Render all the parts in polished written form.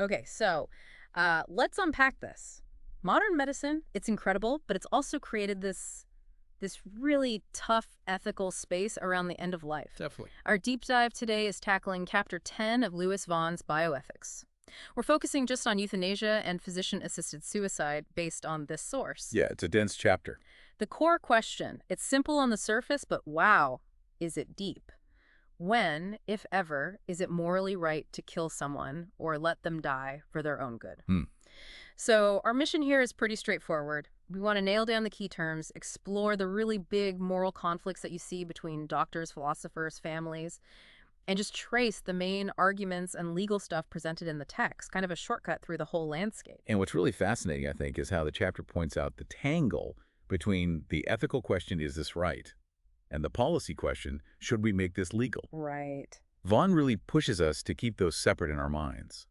Okay, so let's unpack this. Modern medicine, it's incredible, but it's also created this really tough ethical space around the end of life. Definitely. Our deep dive today is tackling Chapter 10 of Lewis Vaughn's Bioethics. We're focusing just on euthanasia and physician-assisted suicide based on this source. Yeah, it's a dense chapter. The core question, it's simple on the surface, but wow, is it deep? When, if ever, is it morally right to kill someone or let them die for their own good? So our mission here is pretty straightforward. We want to nail down the key terms, explore the really big moral conflicts that you see between doctors, philosophers, families, and just trace the main arguments and legal stuff presented in the text, kind of a shortcut through the whole landscape. And what's really fascinating, I think, is how the chapter points out the tangle between the ethical question, is this right, and the policy question, should we make this legal? Right. Vaughan really pushes us to keep those separate in our minds.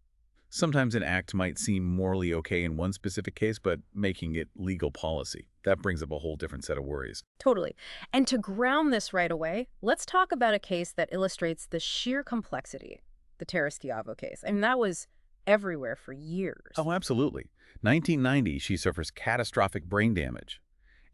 Sometimes an act might seem morally okay in one specific case, but making it legal policy, that brings up a whole different set of worries. Totally. And to ground this right away, let's talk about a case that illustrates the sheer complexity, the Terri Schiavo case. I mean, that was everywhere for years. Oh, absolutely. 1990, she suffers catastrophic brain damage,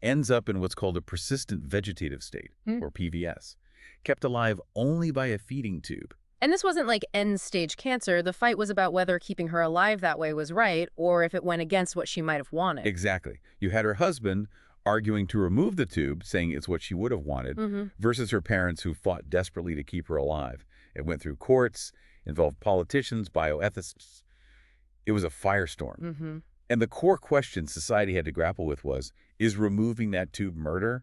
ends up in what's called a persistent vegetative state, or PVS, kept alive only by a feeding tube. And this wasn't like end-stage cancer. The fight was about whether keeping her alive that way was right or if it went against what she might have wanted. Exactly. You had her husband arguing to remove the tube, saying it's what she would have wanted, versus her parents who fought desperately to keep her alive. It went through courts, involved politicians, bioethicists. It was a firestorm. And the core question society had to grapple with was, is removing that tube murder?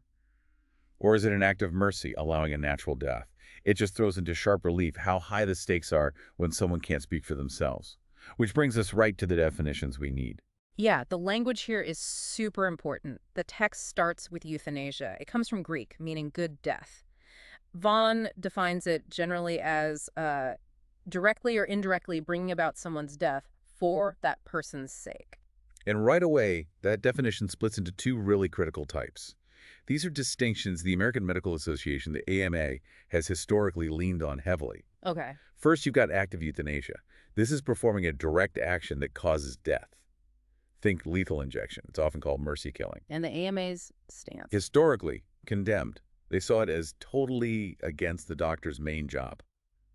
Or is it an act of mercy, allowing a natural death? It just throws into sharp relief how high the stakes are when someone can't speak for themselves. Which brings us right to the definitions we need. Yeah, the language here is super important. The text starts with euthanasia. It comes from Greek, meaning good death. Vaughan defines it generally as directly or indirectly bringing about someone's death for that person's sake. And right away, that definition splits into two really critical types. These are distinctions the American Medical Association, the AMA, has historically leaned on heavily. Okay. First, you've got active euthanasia. This is performing a direct action that causes death. Think lethal injection. It's often called mercy killing. And the AMA's stance? Historically condemned. They saw it as totally against the doctor's main job,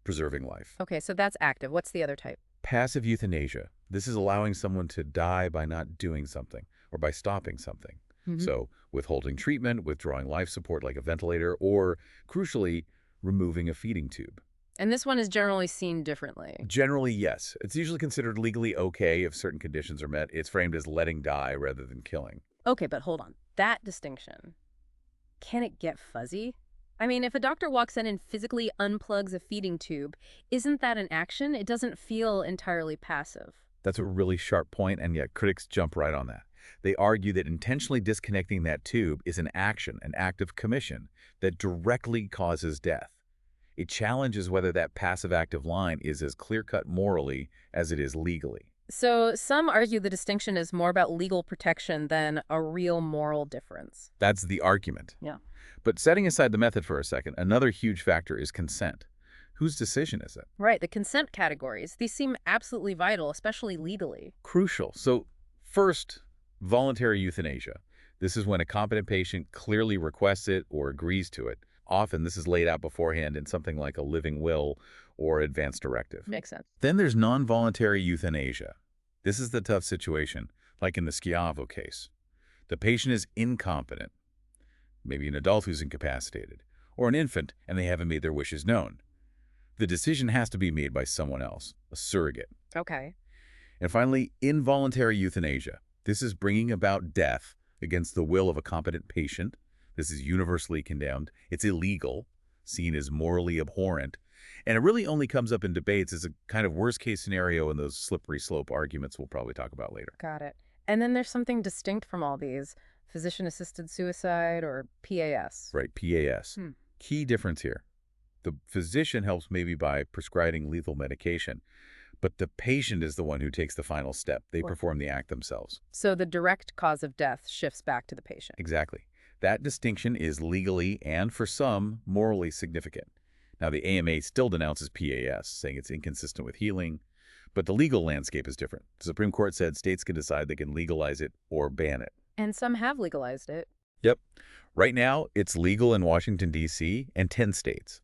preserving life. Okay, so that's active. What's the other type? Passive euthanasia. This is allowing someone to die by not doing something or by stopping something. So withholding treatment, withdrawing life support like a ventilator, or, crucially, removing a feeding tube. And this one is generally seen differently. Generally, yes. It's usually considered legally okay if certain conditions are met. It's framed as letting die rather than killing. Okay, but hold on. That distinction, can it get fuzzy? I mean, if a doctor walks in and physically unplugs a feeding tube, isn't that an action? It doesn't feel entirely passive. That's a really sharp point, and yet critics jump right on that. They argue that intentionally disconnecting that tube is an action, an act of commission, that directly causes death. It challenges whether that passive-active line is as clear-cut morally as it is legally. So some argue the distinction is more about legal protection than a real moral difference. That's the argument. Yeah. But setting aside the method for a second, another huge factor is consent. Whose decision is it? Right, the consent categories, these seem absolutely vital, especially legally. Crucial. So first, voluntary euthanasia. This is when a competent patient clearly requests it or agrees to it. Often this is laid out beforehand in something like a living will or advance directive. Makes sense. Then there's nonvoluntary euthanasia. This is the tough situation, like in the Schiavo case. The patient is incompetent, maybe an adult who's incapacitated, or an infant and they haven't made their wishes known. The decision has to be made by someone else, a surrogate. Okay. And finally, involuntary euthanasia. This is bringing about death against the will of a competent patient. This is universally condemned. It's illegal, seen as morally abhorrent. And it really only comes up in debates as a kind of worst-case scenario in those slippery slope arguments we'll probably talk about later. Got it. And then there's something distinct from all these, physician-assisted suicide or PAS. Right, PAS. Key difference here. The physician helps maybe by prescribing lethal medication, but the patient is the one who takes the final step. They perform the act themselves. So the direct cause of death shifts back to the patient. Exactly. That distinction is legally and, for some, morally significant. Now, the AMA still denounces PAS, saying it's inconsistent with healing, But the legal landscape is different. The Supreme Court said states can decide they can legalize it or ban it. And some have legalized it. Yep. Right now, it's legal in Washington, D.C. and 10 states.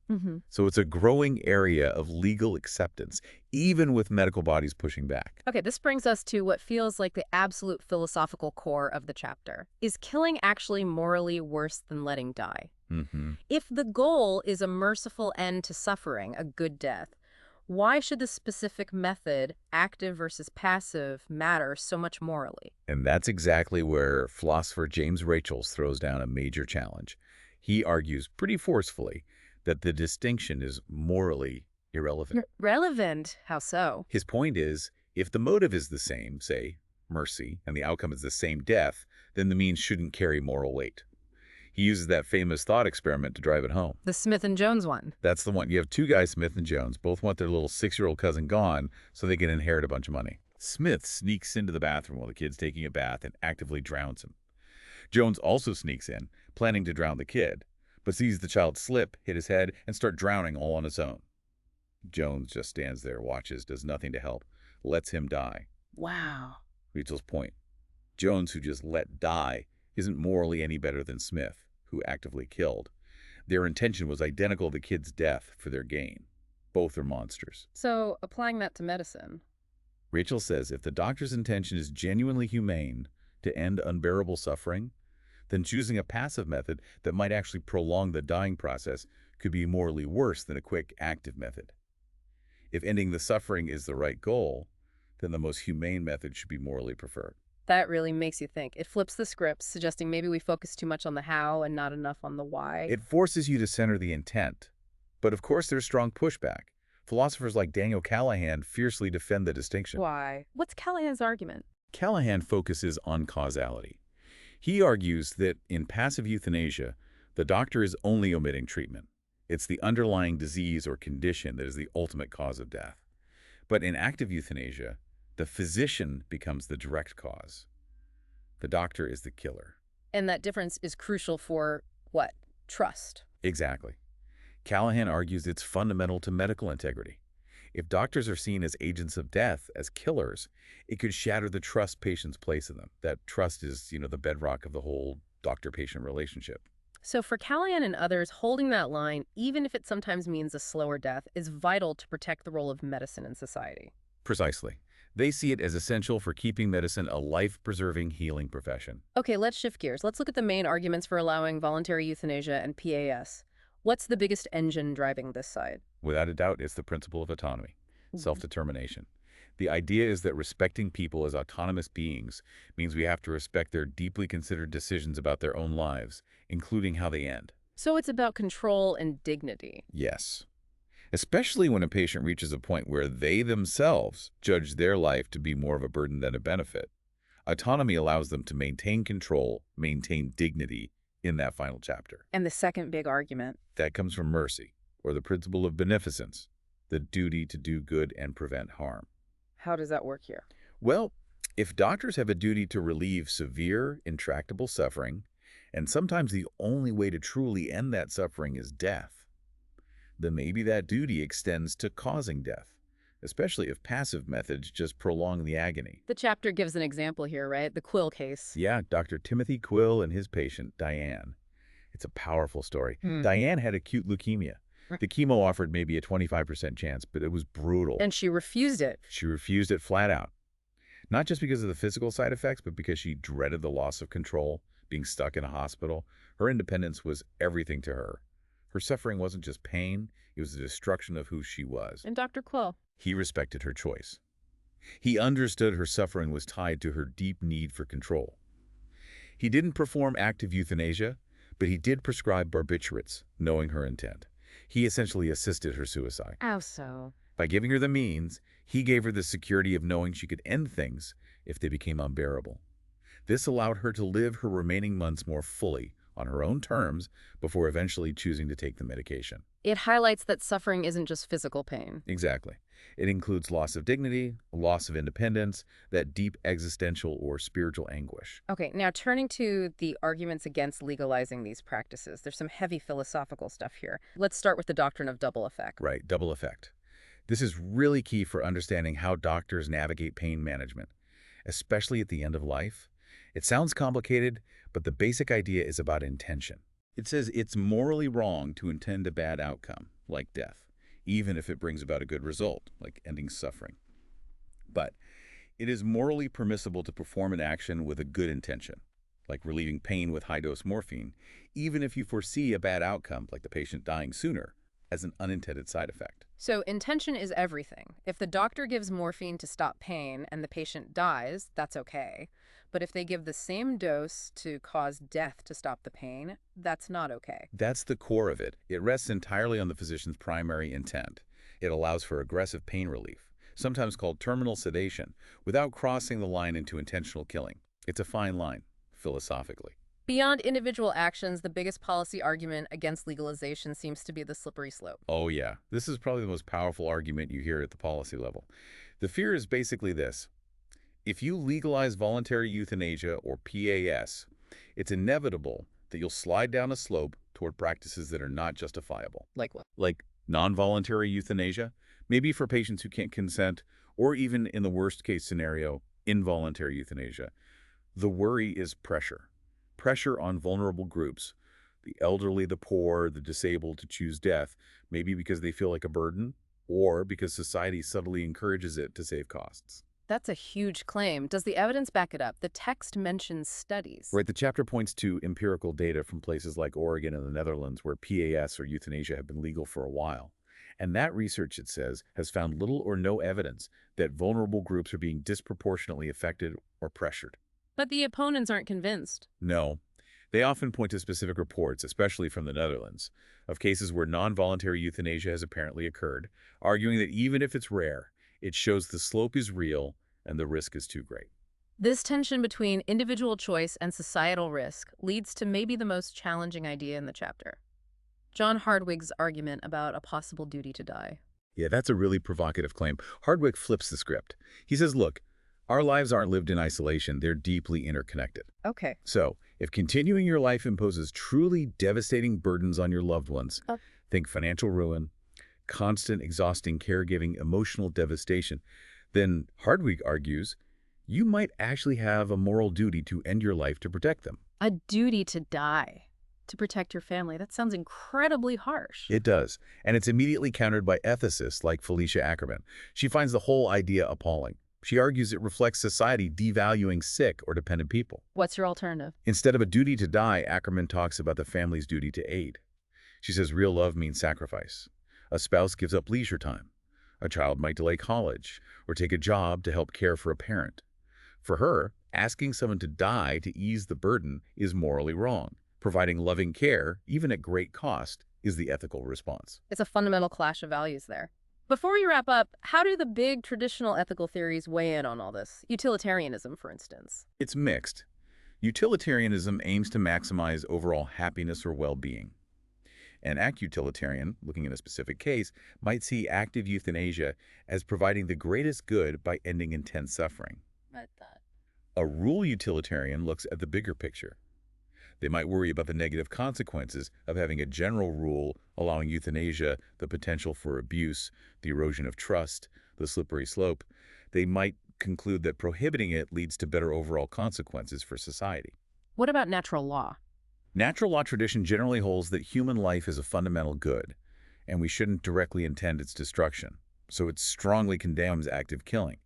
So it's a growing area of legal acceptance, even with medical bodies pushing back. Okay, this brings us to what feels like the absolute philosophical core of the chapter. Is killing actually morally worse than letting die? If the goal is a merciful end to suffering, a good death, why should the specific method, active versus passive, matter so much morally? And that's exactly where philosopher James Rachels throws down a major challenge. He argues pretty forcefully that the distinction is morally irrelevant. Relevant? How so? His point is, if the motive is the same, say, mercy, and the outcome is the same death, then the means shouldn't carry moral weight. He uses that famous thought experiment to drive it home. The Smith and Jones one. That's the one. You have two guys, Smith and Jones, both want their little 6-year-old cousin gone so they can inherit a bunch of money. Smith sneaks into the bathroom while the kid's taking a bath and actively drowns him. Jones also sneaks in, planning to drown the kid, but sees the child slip, hit his head, and start drowning all on its own. Jones just stands there, watches, does nothing to help, lets him die. Wow. Rachel's point. Jones, who just let die, isn't morally any better than Smith, who actively killed. Their intention was identical to the kid's death for their gain. Both are monsters. So, applying that to medicine. Rachel says if the doctor's intention is genuinely humane to end unbearable suffering, then choosing a passive method that might actually prolong the dying process could be morally worse than a quick active method. If ending the suffering is the right goal, then the most humane method should be morally preferred. That really makes you think. It flips the script, suggesting maybe we focus too much on the how and not enough on the why. It forces you to center the intent. But of course there's strong pushback. Philosophers like Daniel Callahan fiercely defend the distinction. Why? What's Callahan's argument? Callahan focuses on causality. He argues that in passive euthanasia, the doctor is only omitting treatment. It's the underlying disease or condition that is the ultimate cause of death. But in active euthanasia, the physician becomes the direct cause. The doctor is the killer. And that difference is crucial for, what? Trust. Exactly. Callahan argues it's fundamental to medical integrity. If doctors are seen as agents of death, as killers, it could shatter the trust patients place in them. That trust is, the bedrock of the whole doctor-patient relationship. So for Callahan and others, holding that line, even if it sometimes means a slower death, is vital to protect the role of medicine in society. Precisely. They see it as essential for keeping medicine a life-preserving healing profession. Okay, let's shift gears. Let's look at the main arguments for allowing voluntary euthanasia and PAS. What's the biggest engine driving this side? Without a doubt, it's the principle of autonomy, self-determination. The idea is that respecting people as autonomous beings means we have to respect their deeply considered decisions about their own lives, including how they end. So it's about control and dignity. Yes. Especially when a patient reaches a point where they themselves judge their life to be more of a burden than a benefit. Autonomy allows them to maintain control, maintain dignity in that final chapter. And the second big argument? That comes from mercy, or the principle of beneficence, the duty to do good and prevent harm. How does that work here? Well, if doctors have a duty to relieve severe, intractable suffering, and sometimes the only way to truly end that suffering is death, then maybe that duty extends to causing death, especially if passive methods just prolong the agony. The chapter gives an example here, right? The Quill case. Yeah, Dr. Timothy Quill and his patient, Diane. It's a powerful story. Diane had acute leukemia. The chemo offered maybe a 25% chance, but it was brutal. And she refused it. She refused it flat out. Not just because of the physical side effects, but because she dreaded the loss of control, being stuck in a hospital. Her independence was everything to her. Her suffering wasn't just pain, it was the destruction of who she was. And Dr. Quill? He respected her choice. He understood her suffering was tied to her deep need for control. He didn't perform active euthanasia, but he did prescribe barbiturates, knowing her intent. He essentially assisted her suicide. How so? By giving her the means, he gave her the security of knowing she could end things if they became unbearable. This allowed her to live her remaining months more fully, on her own terms, before eventually choosing to take the medication. It highlights that suffering isn't just physical pain. Exactly. It includes loss of dignity, loss of independence, that deep existential or spiritual anguish. Okay, now turning to the arguments against legalizing these practices. There's some heavy philosophical stuff here. Let's start with the doctrine of double effect. Right, double effect. This is really key for understanding how doctors navigate pain management, especially at the end of life. It sounds complicated, but the basic idea is about intention. It says it's morally wrong to intend a bad outcome, like death, even if it brings about a good result, like ending suffering. But it is morally permissible to perform an action with a good intention, like relieving pain with high-dose morphine, even if you foresee a bad outcome, like the patient dying sooner, as an unintended side effect. So intention is everything. If the doctor gives morphine to stop pain and the patient dies, that's okay. But if they give the same dose to cause death to stop the pain, that's not okay. That's the core of it. It rests entirely on the physician's primary intent. It allows for aggressive pain relief, sometimes called terminal sedation, without crossing the line into intentional killing. It's a fine line, philosophically. Beyond individual actions, the biggest policy argument against legalization seems to be the slippery slope. Oh yeah, this is probably the most powerful argument you hear at the policy level. The fear is basically this. If you legalize voluntary euthanasia, or PAS, it's inevitable that you'll slide down a slope toward practices that are not justifiable. Like what? Like nonvoluntary euthanasia, maybe for patients who can't consent, or even in the worst case scenario, involuntary euthanasia. The worry is pressure. Pressure on vulnerable groups, the elderly, the poor, the disabled, to choose death, maybe because they feel like a burden, or because society subtly encourages it to save costs. That's a huge claim. Does the evidence back it up? The text mentions studies. Right, the chapter points to empirical data from places like Oregon and the Netherlands where PAS or euthanasia have been legal for a while. And that research, it says, has found little or no evidence that vulnerable groups are being disproportionately affected or pressured. But the opponents aren't convinced. No. They often point to specific reports, especially from the Netherlands, of cases where non-voluntary euthanasia has apparently occurred, arguing that even if it's rare, it shows the slope is real and the risk is too great. This tension between individual choice and societal risk leads to maybe the most challenging idea in the chapter. John Hardwig's argument about a possible duty to die. Yeah, that's a really provocative claim. Hardwig flips the script. He says, look, our lives aren't lived in isolation. They're deeply interconnected. Okay. So, if continuing your life imposes truly devastating burdens on your loved ones, think financial ruin, constant exhausting caregiving, emotional devastation, then Hardwig argues, you might actually have a moral duty to end your life to protect them. A duty to die, to protect your family. That sounds incredibly harsh. It does, and it's immediately countered by ethicists like Felicia Ackerman. She finds the whole idea appalling. She argues it reflects society devaluing sick or dependent people. What's your alternative? Instead of a duty to die, Ackerman talks about the family's duty to aid. She says real love means sacrifice. A spouse gives up leisure time. A child might delay college or take a job to help care for a parent. For her, asking someone to die to ease the burden is morally wrong. Providing loving care, even at great cost, is the ethical response. It's a fundamental clash of values there. Before we wrap up, how do the big traditional ethical theories weigh in on all this? Utilitarianism, for instance. It's mixed. Utilitarianism aims to maximize overall happiness or well-being. An act-utilitarian, looking at a specific case, might see active euthanasia as providing the greatest good by ending intense suffering. A rule utilitarian looks at the bigger picture. They might worry about the negative consequences of having a general rule allowing euthanasia, the potential for abuse, the erosion of trust, the slippery slope. They might conclude that prohibiting it leads to better overall consequences for society. What about natural law? Natural law tradition generally holds that human life is a fundamental good, and we shouldn't directly intend its destruction, so it strongly condemns active killing.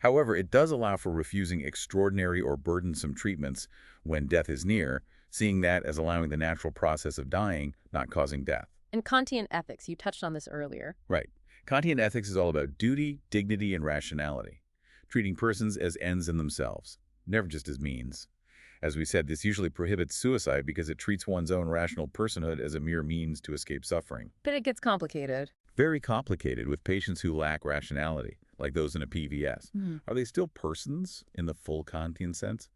However, it does allow for refusing extraordinary or burdensome treatments when death is near, seeing that as allowing the natural process of dying, not causing death. In Kantian ethics, you touched on this earlier. Right. Kantian ethics is all about duty, dignity, and rationality, treating persons as ends in themselves, never just as means. As we said, this usually prohibits suicide because it treats one's own rational personhood as a mere means to escape suffering. But it gets complicated. Very complicated with patients who lack rationality, like those in a PVS. Are they still persons in the full Kantian sense?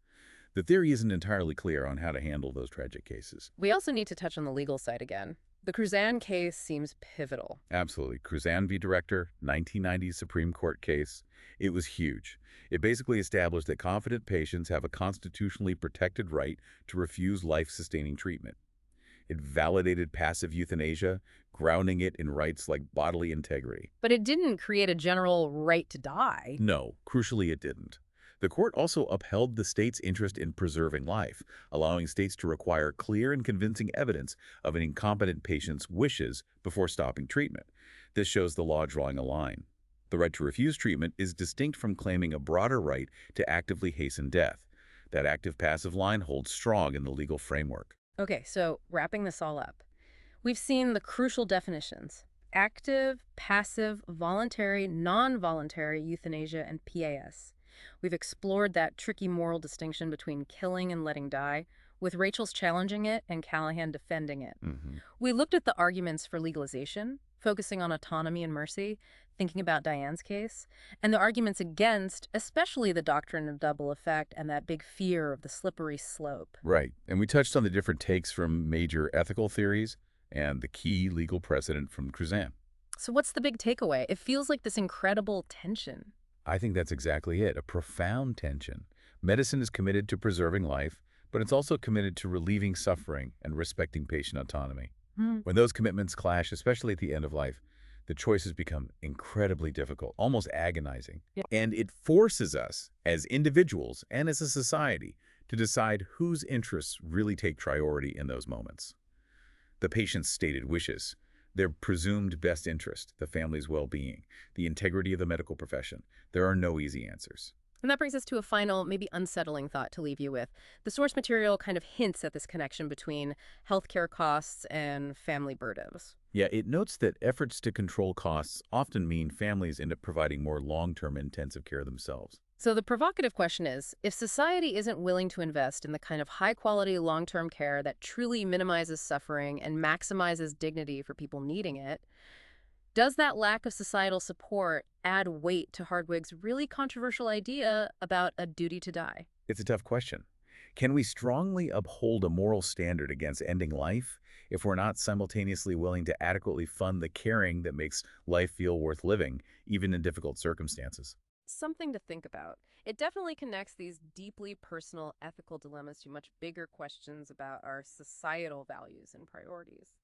The theory isn't entirely clear on how to handle those tragic cases. We also need to touch on the legal side again. The Cruzan case seems pivotal. Absolutely. Cruzan v. Director, 1990 Supreme Court case. It was huge. It basically established that confident patients have a constitutionally protected right to refuse life-sustaining treatment. It validated passive euthanasia, grounding it in rights like bodily integrity. But it didn't create a general right to die. No, crucially it didn't. The court also upheld the state's interest in preserving life, allowing states to require clear and convincing evidence of an incompetent patient's wishes before stopping treatment. This shows the law drawing a line. The right to refuse treatment is distinct from claiming a broader right to actively hasten death. That active-passive line holds strong in the legal framework. Okay, so wrapping this all up, we've seen the crucial definitions: active, passive, voluntary, non-voluntary euthanasia, and PAS. We've explored that tricky moral distinction between killing and letting die, with Rachel's challenging it and Callahan defending it. We looked at the arguments for legalization, focusing on autonomy and mercy, thinking about Diane's case, and the arguments against, especially the doctrine of double effect and that big fear of the slippery slope. Right, and we touched on the different takes from major ethical theories and the key legal precedent from Cruzan. So what's the big takeaway? It feels like this incredible tension. I think that's exactly it, a profound tension. Medicine is committed to preserving life, but it's also committed to relieving suffering and respecting patient autonomy. When those commitments clash, especially at the end of life, the choices become incredibly difficult, almost agonizing. Yeah. And it forces us, as individuals and as a society, to decide whose interests really take priority in those moments. The patient's stated wishes, their presumed best interest, the family's well-being, the integrity of the medical profession. There are no easy answers. And that brings us to a final, maybe unsettling thought to leave you with. The source material kind of hints at this connection between healthcare costs and family burdens. Yeah, it notes that efforts to control costs often mean families end up providing more long-term intensive care themselves. So the provocative question is, if society isn't willing to invest in the kind of high-quality long-term care that truly minimizes suffering and maximizes dignity for people needing it, does that lack of societal support add weight to Hardwig's really controversial idea about a duty to die? It's a tough question. Can we strongly uphold a moral standard against ending life if we're not simultaneously willing to adequately fund the caring that makes life feel worth living, even in difficult circumstances? Something to think about. It definitely connects these deeply personal ethical dilemmas to much bigger questions about our societal values and priorities.